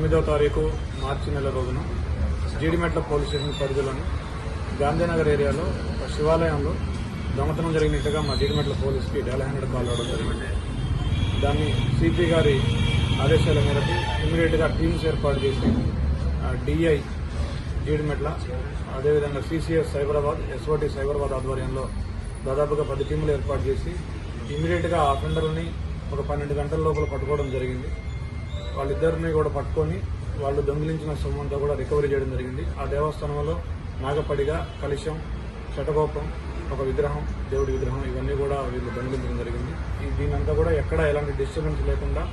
9వ తారీఖు మార్చి నెల రోజున జీడిమెట్ల పోలీస్ స్టేషన్ పరిధిలోని గాంధీనగర్ ఏరియాలో శివాలయంలో దొంగతనం జరిగినట్టుగా మా జీడిమెట్ల పోలీస్కి డయల్ 100 కాల్ రావడం జరిగింది. దాన్ని సిపి గారి ఆదేశాల మేరకు ఇమీడియట్గా టీమ్స్ ఏర్పాటు చేసి డిఐ జీడిమెట్ల అదేవిధంగా సిసిఎస్ సైబరాబాద్ ఎస్ఓటి సైబరాబాద్ ఆధ్వర్యంలో దాదాపుగా 10 టీములు ఏర్పాటు చేసి ఇమీడియట్గా అఫెండర్ని ఒక 12 గంటల లోపల పట్టుకోవడం జరిగింది. వాళ్ళిద్దరిని కూడా పట్టుకొని వాళ్ళు దొంగిలించిన సొమ్మంతా కూడా రికవరీ చేయడం జరిగింది. ఆ దేవస్థానంలో నాగపడిగ, కలశం, శటగోపం, ఒక విగ్రహం, దేవుడి విగ్రహం ఇవన్నీ కూడా వీళ్ళు దొంగిలించడం జరిగింది. దీనంతా కూడా ఎక్కడ ఎలాంటి డిస్టర్బెన్స్ లేకుండా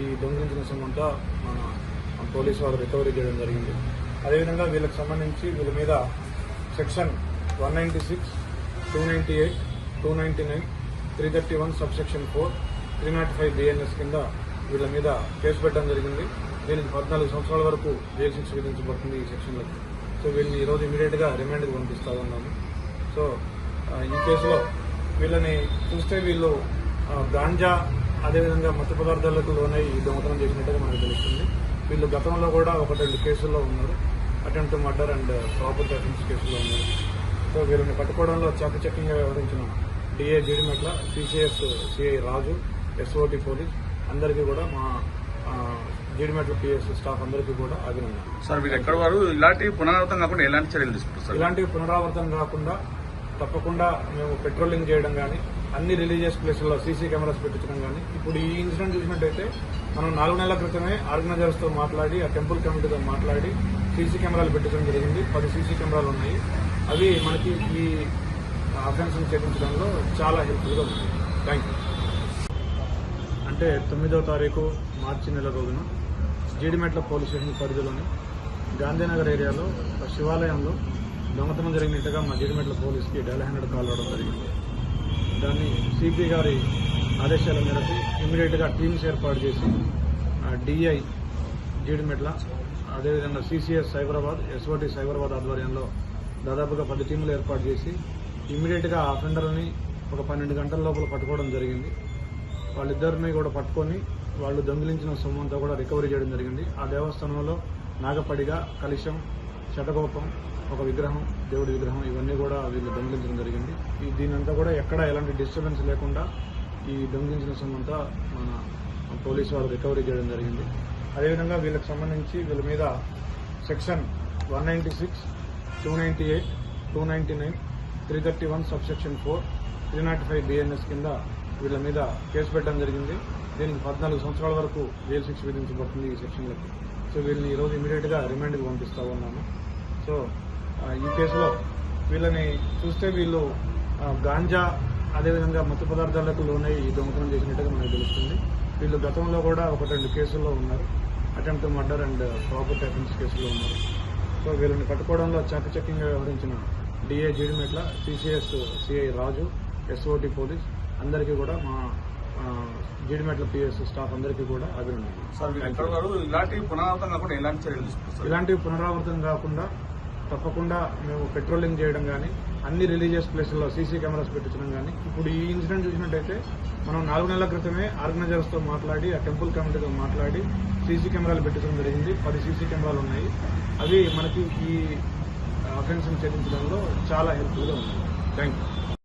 ఈ దొంగిలించిన సొమ్మంతా మన పోలీసు వారు రికవరీ చేయడం జరిగింది. అదేవిధంగా వీళ్ళకి సంబంధించి వీళ్ళ మీద సెక్షన్ 196, 298, 299, 331 సబ్సెక్షన్ 4, 305 బిఎన్ఎస్ కింద వీళ్ళ మీద కేసు పెట్టడం జరిగింది. దీనికి 14 సంవత్సరాల వరకు జైలు శిక్ష విధించబడుతుంది ఈ సెక్షన్లకు. సో వీళ్ళని ఈరోజు ఇమీడియట్గా రిమాండ్కి పంపిస్తా ఉన్నాము. సో ఈ కేసులో వీళ్ళని చూస్తే వీళ్ళు గాంజా అదేవిధంగా మత్తు పదార్థాలకు లోనై ఈ దొంగతనం చేసినట్టుగా మనకు తెలుస్తుంది. వీళ్ళు గతంలో కూడా 1-2 కేసుల్లో ఉన్నారు. Attempt murder and property offence కేసులో ఉన్నారు. సో వీళ్ళని పట్టుకోవడంలో చాకచక్యంగా వ్యవహరించిన డిఏ జీడిమెట్ల, సిసిఎస్ సిఐ రాజు, ఎస్ఓటి పోలీస్ అందరికీ కూడా మా జీడిమెట్ల పిఎస్ స్టాఫ్ అందరికీ కూడా అభినందనలు. సార్ మీరు ఎక్కడ వారు ఇలాంటి పునరావృతం కాకుండా ఎలాంటి చర్యలు తీసుకుంటారు? ఇలాంటి పునరావృతం కాకుండా తప్పకుండా మేము పెట్రోలింగ్ చేయడం కానీ, అన్ని రిలీజియస్ ప్లేసుల్లో సీసీ కెమెరాస్ పెట్టించడం కానీ, ఇప్పుడు ఈ ఇన్సిడెంట్ చూసినట్టయితే మనం 4 నెలల క్రితమే ఆర్గనైజర్స్తో మాట్లాడి ఆ టెంపుల్ కమిటీతో మాట్లాడి సీసీ కెమెరాలు పెట్టించడం జరిగింది. 10 సీసీ కెమెరాలు ఉన్నాయి. అవి మనకి ఈ అఫెన్స్ని చేపించడంలో చాలా హెల్ప్ఫుల్గా ఉంది. Thank you. అంటే 9వ తారీఖు మార్చి నెల రోజున జీడిమెట్ల పోలీస్ స్టేషన్ పరిధిలోని గాంధీనగర్ ఏరియాలో శివాలయంలో దొంగతనం జరిగినట్టుగా మా జీడిమెట్ల పోలీస్కి డయల్ 100 కాల్ రావడం జరిగింది. దాన్ని సిపి గారి ఆదేశాల మేరకు ఇమీడియట్గా టీమ్స్ ఏర్పాటు చేసి డిఐ జీడిమెట్ల అదేవిధంగా సిసిఎస్ సైబరాబాద్ ఎస్ఓటి సైబరాబాద్ ఆధ్వర్యంలో దాదాపుగా 10 టీములు ఏర్పాటు చేసి ఇమీడియట్గా అఫెండర్ని ఒక 12 గంటల లోపల పట్టుకోవడం జరిగింది. వాళ్ళిద్దరిని కూడా పట్టుకొని వాళ్ళు దొంగిలించిన సొమ్మంతా కూడా రికవరీ చేయడం జరిగింది. ఆ దేవస్థానంలో నాగపడిగ, కలశం, శటగోపం, ఒక విగ్రహం, దేవుడి విగ్రహం ఇవన్నీ కూడా వీళ్ళు దొంగిలించడం జరిగింది. దీనంతా కూడా ఎక్కడ ఎలాంటి డిస్టర్బెన్స్ లేకుండా ఈ దొంగిలించిన సొమ్మంతా మన పోలీసు వారు రికవరీ చేయడం జరిగింది. అదేవిధంగా వీళ్ళకి సంబంధించి వీళ్ళ మీద సెక్షన్ 196, 298, 299, 331 సబ్సెక్షన్ 4, 305 బిఎన్ఎస్ కింద వీళ్ళ మీద కేసు పెట్టడం జరిగింది. దీనికి 14 సంవత్సరాల వరకు జైలు శిక్ష విధించబడుతుంది ఈ సెక్షన్లకు. సో వీళ్ళని ఈరోజు ఇమీడియట్గా రిమాండ్కి పంపిస్తా ఉన్నాము. సో ఈ కేసులో వీళ్ళని చూస్తే వీళ్ళు గాంజా అదేవిధంగా మత్తు పదార్థాలకు లోనై ఈ దొంగతనం చేసినట్టుగా మనకు తెలుస్తుంది. వీళ్ళు గతంలో కూడా 1-2 కేసుల్లో ఉన్నారు. Attempt murder and property offence కేసులో ఉన్నారు. సో వీళ్ళని పట్టుకోవడంలో చాకచక్యంగా వ్యవహరించిన డిఏ జీడిమెట్ల, సిసిఎస్ సిఐ రాజు, ఎస్ఓటి పోలీస్ అందరికీ కూడా మా జీడిమెట్ల పిఎస్ స్టాఫ్ అందరికీ కూడా అభినందనలు. సార్ మీరు ఎక్కడ వారు ఇలాంటి పునరావృతం కాకుండా ఎలాంటి చర్యలు తీసుకుంటారు? ఇలాంటి పునరావృతం కాకుండా తప్పకుండా మేము పెట్రోలింగ్ చేయడం కానీ, అన్ని రిలీజియస్ ప్లేసుల్లో సీసీ కెమెరాస్ పెట్టించడం కానీ, ఇప్పుడు ఈ ఇన్సిడెంట్ చూసినట్టయితే మనం 4 నెలల క్రితమే ఆర్గనైజర్స్తో మాట్లాడి ఆ టెంపుల్ కమిటీతో మాట్లాడి సీసీ కెమెరాలు పెట్టించడం జరిగింది. 10 సీసీ కెమెరాలు ఉన్నాయి. అవి మనకి ఈ అఫెన్స్ని చేపించడంలో చాలా హెల్ప్ఫుల్గా ఉంది. Thank you.